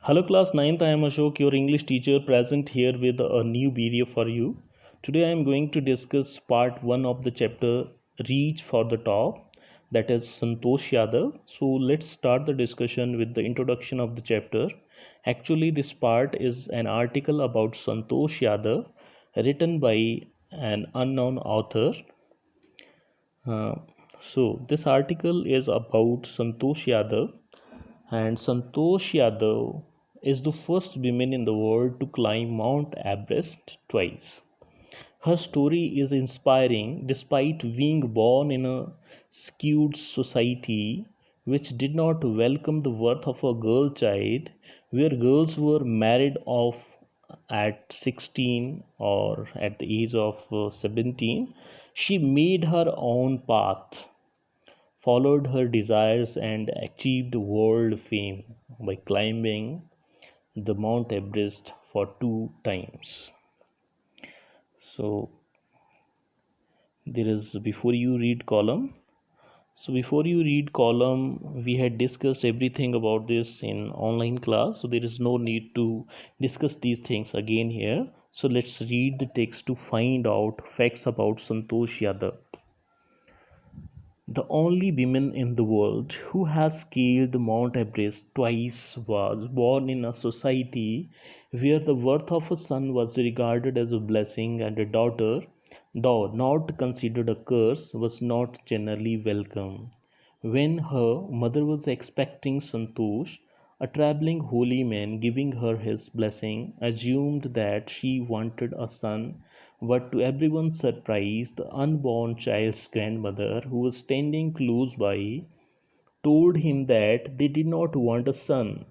Hello class 9th, I am Ashok, your English teacher present here with a new video for you. Today I am going to discuss part 1 of the chapter Reach for the Top, that is Santosh Yadav. So let's start the discussion with the introduction of the chapter. Actually this part is an article about Santosh Yadav written by an unknown author. Uh, so this article is about Santosh Yadav, and Santosh Yadav is the first woman in the world to climb Mount Everest twice. Her story is inspiring despite being born in a skewed society which did not welcome the birth of a girl child, where girls were married off at 16 or at the age of 17. She made her own path, followed her desires, and achieved world fame by climbing the Mount Everest for 2 times. So there is before you read column. So before you read column, we had discussed everything about this in online class. So there is no need to discuss these things again here. So let's read the text to find out facts about Santosh Yadav. The only woman in the world who has scaled Mount Everest twice was born in a society where the birth of a son was regarded as a blessing and a daughter, though not considered a curse, was not generally welcome. When her mother was expecting Santosh, a traveling holy man giving her his blessing assumed that she wanted a son, but to everyone's surprise, the unborn child's grandmother, who was standing close by, told him that they did not want a son.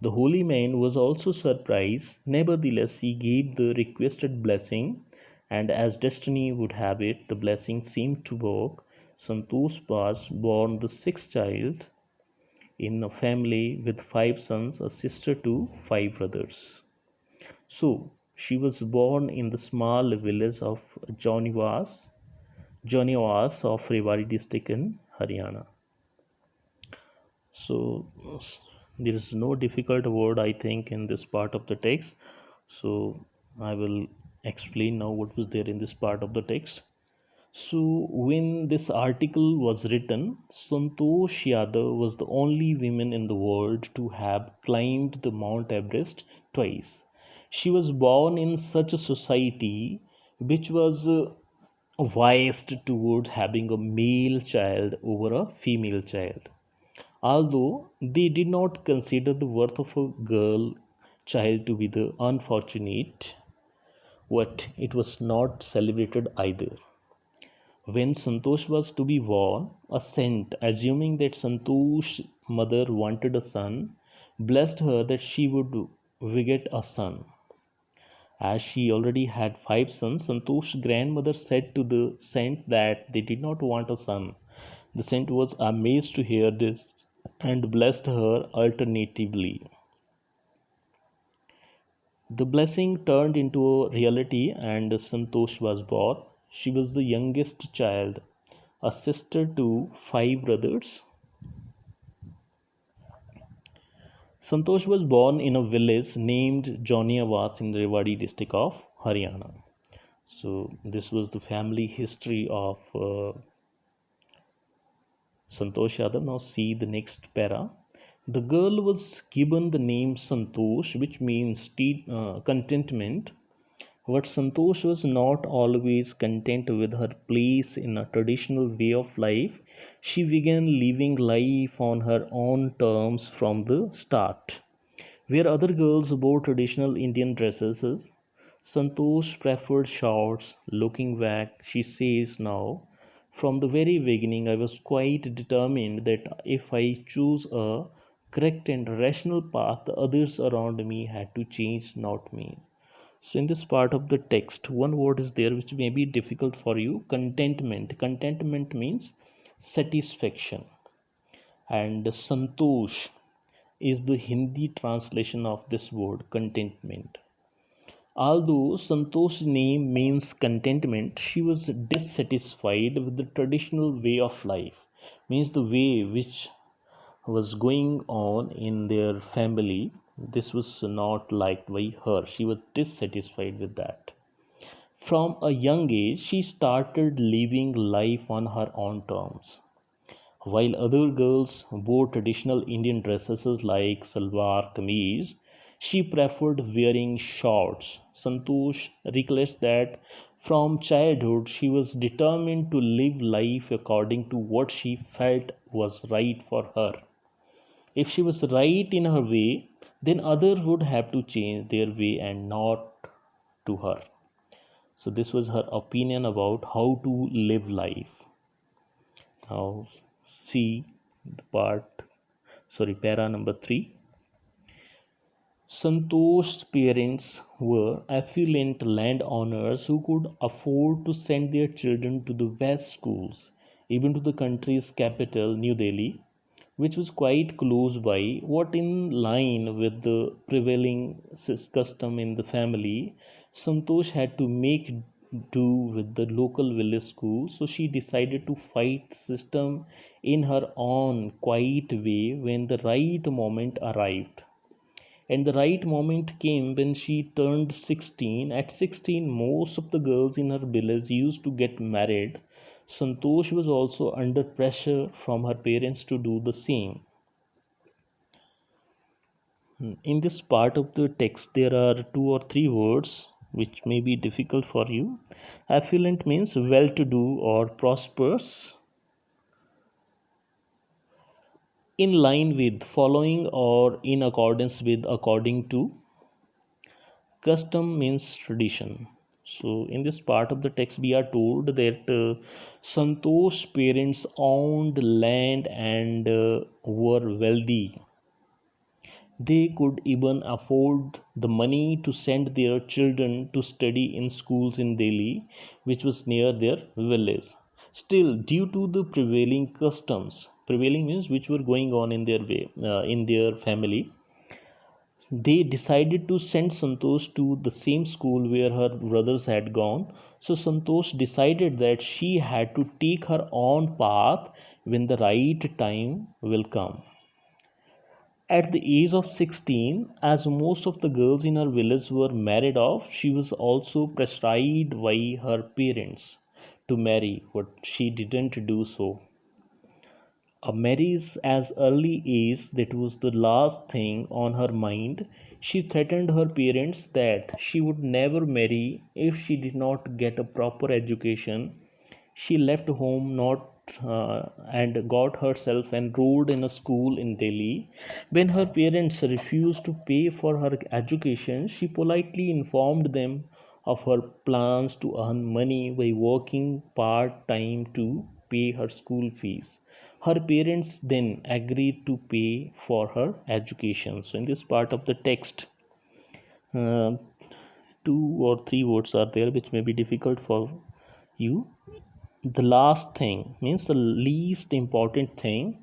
The holy man was also surprised. Nevertheless, he gave the requested blessing, and as destiny would have it, the blessing seemed to work. Santosh was born the sixth child in a family with 5 sons, a sister to 5 brothers. So she was born in the small village of Joniwas of Rewari district in Haryana. So there is no difficult word I think in this part of the text. So I will explain now what was there in this part of the text. So when this article was written, Santosh Yadav was the only woman in the world to have climbed the Mount Everest twice. She was born in such a society which was biased towards having a male child over a female child. Although they did not consider the birth of a girl child to be the unfortunate, what it was not celebrated either. When Santosh was to be born, a saint, assuming that Santosh's mother wanted a son, blessed her that she would beget a son. As she already had 5 sons, Santosh's grandmother said to the saint that they did not want a son. The saint was amazed to hear this and blessed her alternatively. The blessing turned into a reality and Santosh was born. She was the youngest child, a sister to 5 brothers. Santosh was born in a village named Joniawaz in the Rewari district of Haryana. So this was the family history of Santosh Yadav. Now see the next para. The girl was given the name Santosh, which means contentment. But Santosh was not always content with her place in a traditional way of life. She began living life on her own terms from the start. Where other girls wore traditional Indian dresses, Santosh preferred shorts. Looking back, she says now, from the very beginning, I was quite determined that if I choose a correct and rational path, the others around me had to change, not me. So, in this part of the text, one word is there which may be difficult for you: contentment. Contentment means satisfaction, and Santosh is the Hindi translation of this word contentment. Although Santosh's name means contentment, she was dissatisfied with the traditional way of life, means the way which was going on in their family. This was not liked by her. She was dissatisfied with that. From a young age, she started living life on her own terms. While other girls wore traditional Indian dresses like salwar kameez, she preferred wearing shorts. Santosh recounts that from childhood she was determined to live life according to what she felt was right for her. If she was right in her way, then others would have to change their way and not to her. So this was her opinion about how to live life. Now see the para number 3. Santosh's parents were affluent landowners who could afford to send their children to the best schools, even to the country's capital, New Delhi, which was quite close by, what in line with the prevailing custom in the family. Santosh had to make do with the local village school, so she decided to fight the system in her own quiet way when the right moment arrived. And the right moment came when she turned 16. At 16, most of the girls in her village used to get married. Santosh was also under pressure from her parents to do the same. In this part of the text, there are 2 or 3 words which may be difficult for you. Affluent means well to do or prosperous, in line with, following, or in accordance with, according to. Custom means tradition. So, in this part of the text, we are told that Santosh's parents owned land and were wealthy. They could even afford the money to send their children to study in schools in Delhi, which was near their village. Still, due to the prevailing customs, prevailing means which were going on in their way, in their family, they decided to send Santosh to the same school where her brothers had gone. So Santosh decided that she had to take her own path when the right time will come. At the age of 16, as most of the girls in her village were married off, she was also prescribed by her parents to marry, but she didn't do so. A marriage as early age, that was the last thing on her mind. She threatened her parents that she would never marry if she did not get a proper education. She left home not and got herself enrolled in a school in Delhi. When her parents refused to pay for her education, she politely informed them of her plans to earn money by working part time to pay her school fees. Her parents then agreed to pay for her education. So, in this part of the text, uh, 2 or 3 words are there which may be difficult for you. The last thing means the least important thing,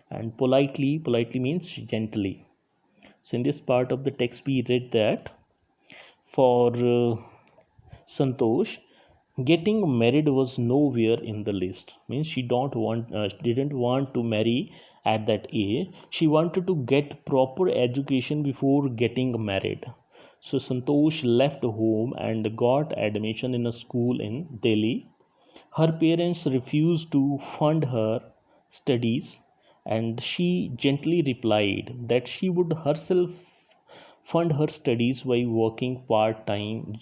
and politely means gently. So, in this part of the text, we read that for Santosh, getting married was nowhere in the list. Means she don't want, didn't want to marry at that age. She wanted to get proper education before getting married. So Santosh left home and got admission in a school in Delhi. Her parents refused to fund her studies, and she gently replied that she would herself fund her studies by working part time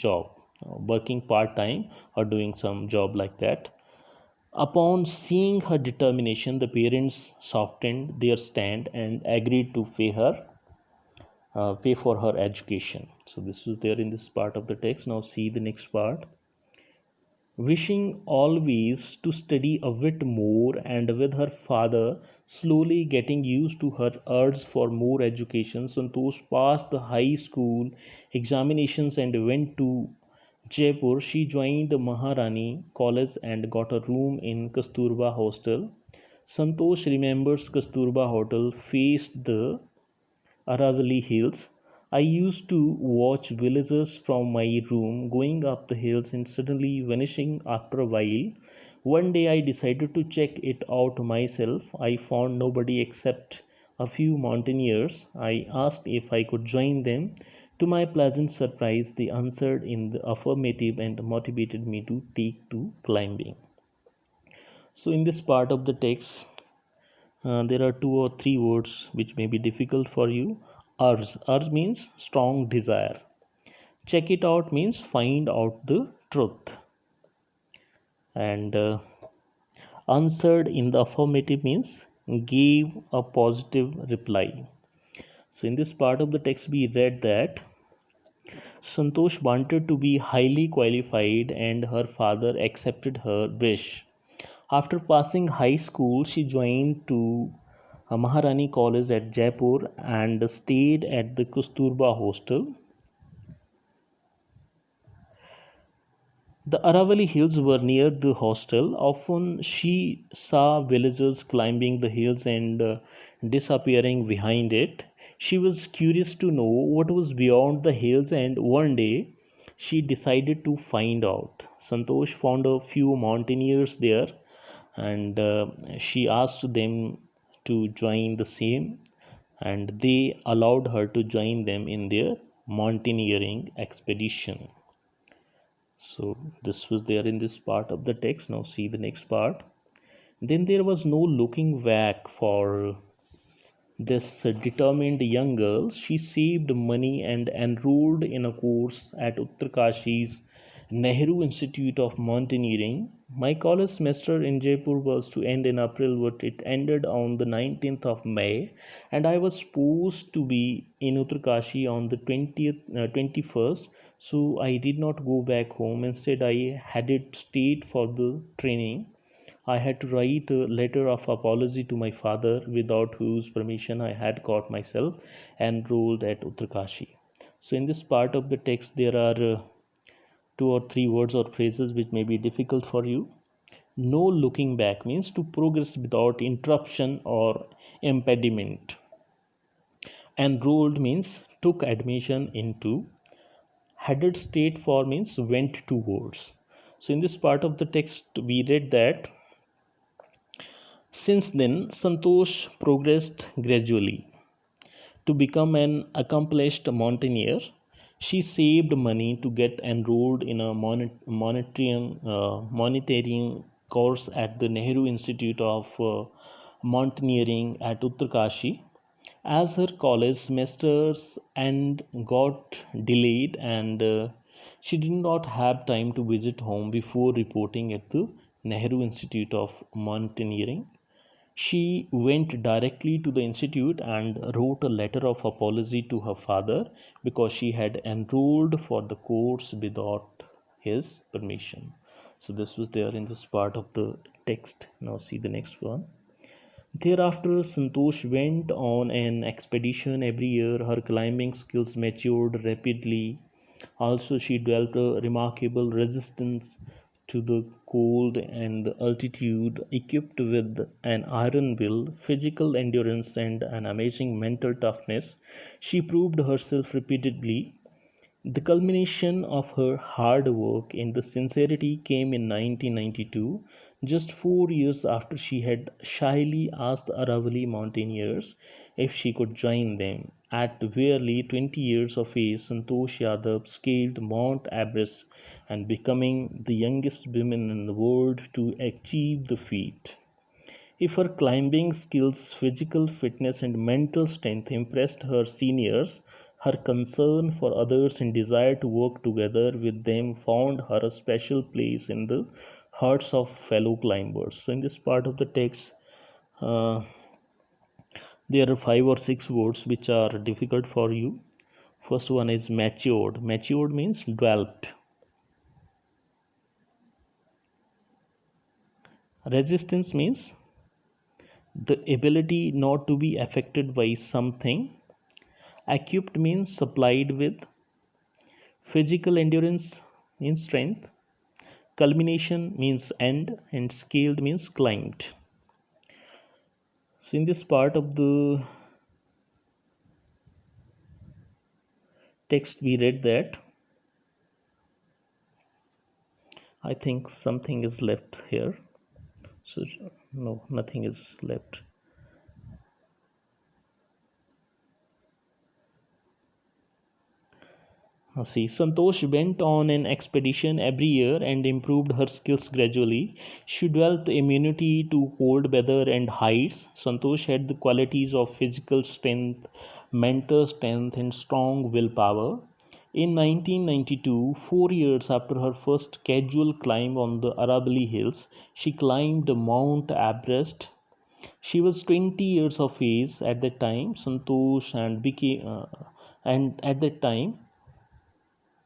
or doing some job like that. Upon seeing her determination, the parents softened their stand and agreed to pay for her education. So this is there in this part of the text. Now see the next part. Wishing always to study a bit more, and with her father slowly getting used to her urge for more education, Santosh passed the high school examinations and went to Jaipur. She joined the Maharani College and got a room in Kasturba Hostel. Santosh remembers Kasturba Hotel faced the Aravalli Hills. I used to watch villagers from my room going up the hills and suddenly vanishing after a while. One day I decided to check it out myself. I found nobody except a few mountaineers. I asked if I could join them. To my pleasant surprise, they answered in the affirmative and motivated me to take to climbing. So, in this part of the text, there are two or three words which may be difficult for you. Urs. Urs means strong desire. Check it out means find out the truth. And answered in the affirmative means gave a positive reply. So, in this part of the text, we read that Santosh wanted to be highly qualified and her father accepted her wish. After passing high school, she joined to Maharani College at Jaipur and stayed at the Kasturba hostel. The Aravali hills were near the hostel. Often she saw villagers climbing the hills and disappearing behind it. She was curious to know what was beyond the hills, and one day she decided to find out. Santosh found a few mountaineers there, and she asked them to join the same, and they allowed her to join them in their mountaineering expedition. So this was there in this part of the text. Now see the next part. Then there was no looking back for this determined young girl. She saved money and enrolled in a course at Uttarkashi's Nehru Institute of Mountaineering. My college semester in Jaipur was to end in April, but it ended on the 19th of May, and I was supposed to be in Uttarkashi on the 21st. So I did not go back home. Instead, I headed straight for the training. I had to write a letter of apology to my father, without whose permission I had got myself enrolled at Uttarkashi. So, in this part of the text, there are two or three words or phrases which may be difficult for you. No looking back means to progress without interruption or impediment. Enrolled means took admission into. Headed straight for means went towards. So, in this part of the text, we read that since then, Santosh progressed gradually to become an accomplished mountaineer. She saved money to get enrolled in a monitoring course at the Nehru Institute of Mountaineering at Uttarkashi. As her college semesters and got delayed, and she did not have time to visit home before reporting at the Nehru Institute of Mountaineering. She went directly to the institute and wrote a letter of apology to her father because she had enrolled for the course without his permission. So, this was there in this part of the text. Now, see the next one. Thereafter, Santosh went on an expedition every year. Her climbing skills matured rapidly. Also, she developed a remarkable resistance to the cold and the altitude. Equipped with an iron will, physical endurance, and an amazing mental toughness, she proved herself repeatedly. The culmination of her hard work and the sincerity came in 1992, just 4 years after she had shyly asked the Aravali mountaineers if she could join them. At barely 20 years of age, Santosh Yadav scaled Mount Everest and becoming the youngest woman in the world to achieve the feat. If her climbing skills, physical fitness, and mental strength impressed her seniors, her concern for others and desire to work together with them found her a special place in the hearts of fellow climbers. So, in this part of the text, uh, there are five or six words which are difficult for you. First one is matured. Matured means developed. Resistance means the ability not to be affected by something. Equipped means supplied with. Physical endurance means strength. Culmination means end, and scaled means climbed. So, in this part of the text, we read that I think something is left here. So, no, nothing is left. See, Santosh went on an expedition every year and improved her skills gradually. She developed immunity to cold weather and heights. Santosh had the qualities of physical strength, mental strength, and strong willpower. In 1992, 4 years after her first casual climb on the Aravalli Hills, she climbed Mount Everest. She was 20 years of age at that time. And at that time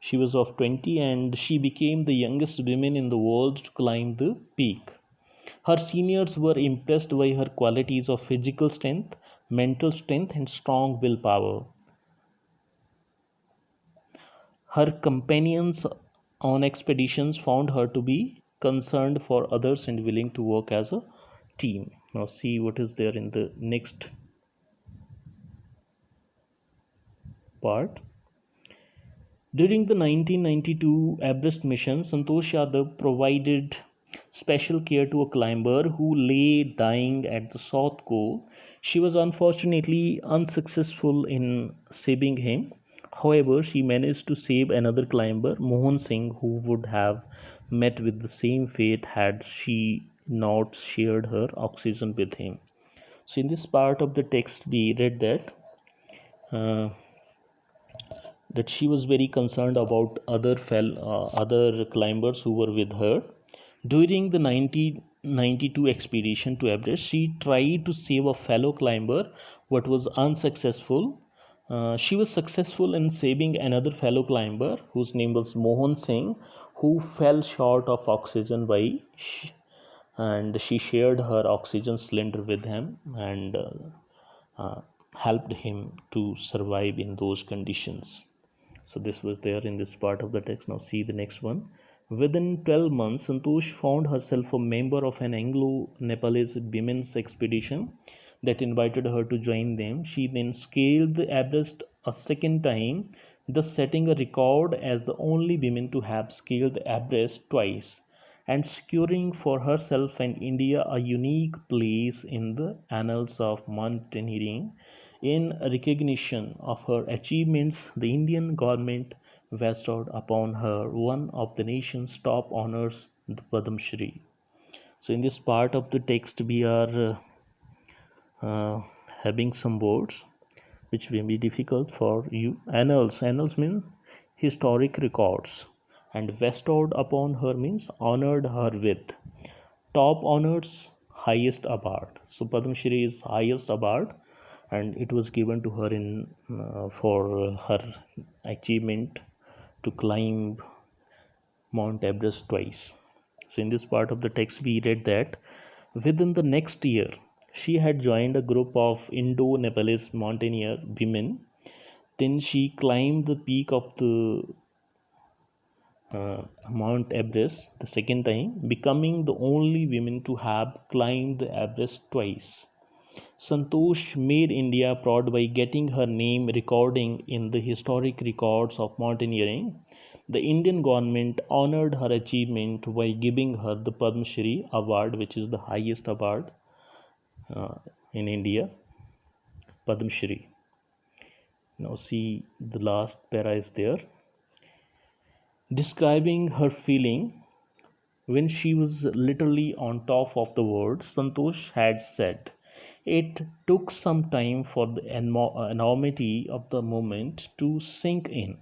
she was of 20 and she became the youngest woman in the world to climb the peak. Her seniors were impressed by her qualities of physical strength, mental strength, and strong willpower. Her companions on expeditions found her to be concerned for others and willing to work as a team. Now, see what is there in the next part. During the 1992 Everest mission, Santosh Yadav provided special care to a climber who lay dying at the South Pole. She was unfortunately unsuccessful in saving him. However, she managed to save another climber, Mohan Singh, who would have met with the same fate had she not shared her oxygen with him. So, in this part of the text, we read uh, that she was very concerned about other climbers who were with her during the 1992 expedition to Everest. She tried to save a fellow climber but was unsuccessful. She was successful in saving another fellow climber whose name was Mohan Singh, who fell short of oxygen and she shared her oxygen cylinder with him and uh, helped him to survive in those conditions. So this was there in this part of the text. Now see the next one. Within 12 months, Santosh found herself a member of an Anglo-Nepalese women's expedition that invited her to join them. She then scaled the Everest a second time, thus setting a record as the only woman to have scaled Everest twice and securing for herself and India a unique place in the annals of mountaineering. In recognition of her achievements, the Indian government bestowed upon her one of the nation's top honors, the Padma Shri. So, in this part of the text, we are having some words which may be difficult for you. Annals mean historic records, and bestowed upon her means honored her with. Top honors, highest award. So Padma Shri is highest award, and it was given to her in for her achievement to climb Mount Everest twice. So in this part of the text, we read that within the next year, she had joined a group of Indo-Nepalese mountaineer women. Then she climbed the peak of the Mount Everest the second time, becoming the only woman to have climbed the Everest twice. Santosh made India proud by getting her name recording in the historic records of mountaineering. The Indian government honored her achievement by giving her the Padma Shri award, which is the highest award uh, in India, Padma Shri. Now see the last para is there. Describing her feeling when she was literally on top of the world, Santosh had said, "It took some time for the enormity of the moment to sink in.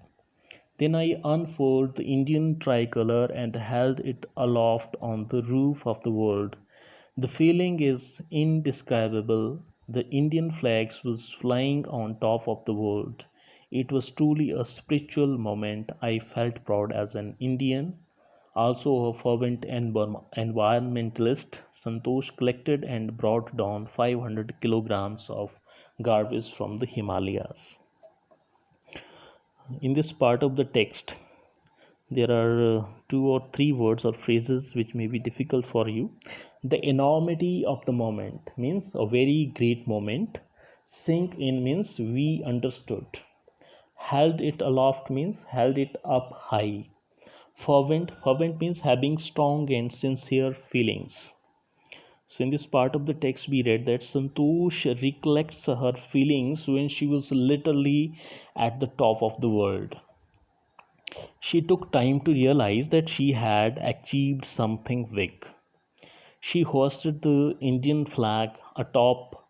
Then I unfurled the Indian tricolor and held it aloft on the roof of the world. The feeling is indescribable. The Indian flags was flying on top of the world. It was truly a spiritual moment. I felt proud as an Indian." Also a fervent environmentalist, Santosh collected and brought down 500 kilograms of garbage from the Himalayas. In this part of the text, there are two or three words or phrases which may be difficult for you. The enormity of the moment means a very great moment. Sink in means we understood. Held it aloft means held it up high. Fervent means having strong and sincere feelings. So in this part of the text we read that Santosh recollects her feelings when she was literally at the top of the world. She took time to realize that she had achieved something big. She hoisted the Indian flag atop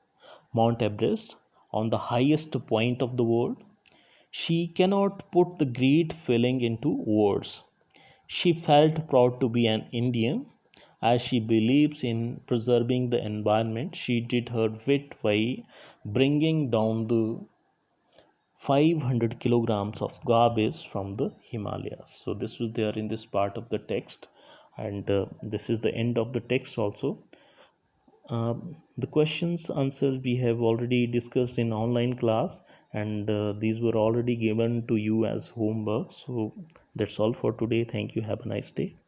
Mount Everest, on the highest point of the world. She cannot put the great feeling into words. She felt proud to be an Indian. As she believes in preserving the environment, she did her bit by bringing down the 500 kilograms of garbage from the Himalayas. So this was there in this part of the text, and this is the end of the text also. The questions answers we have already discussed in online class, and these were already given to you as homework. So that's all for today. Thank you. Have a nice day.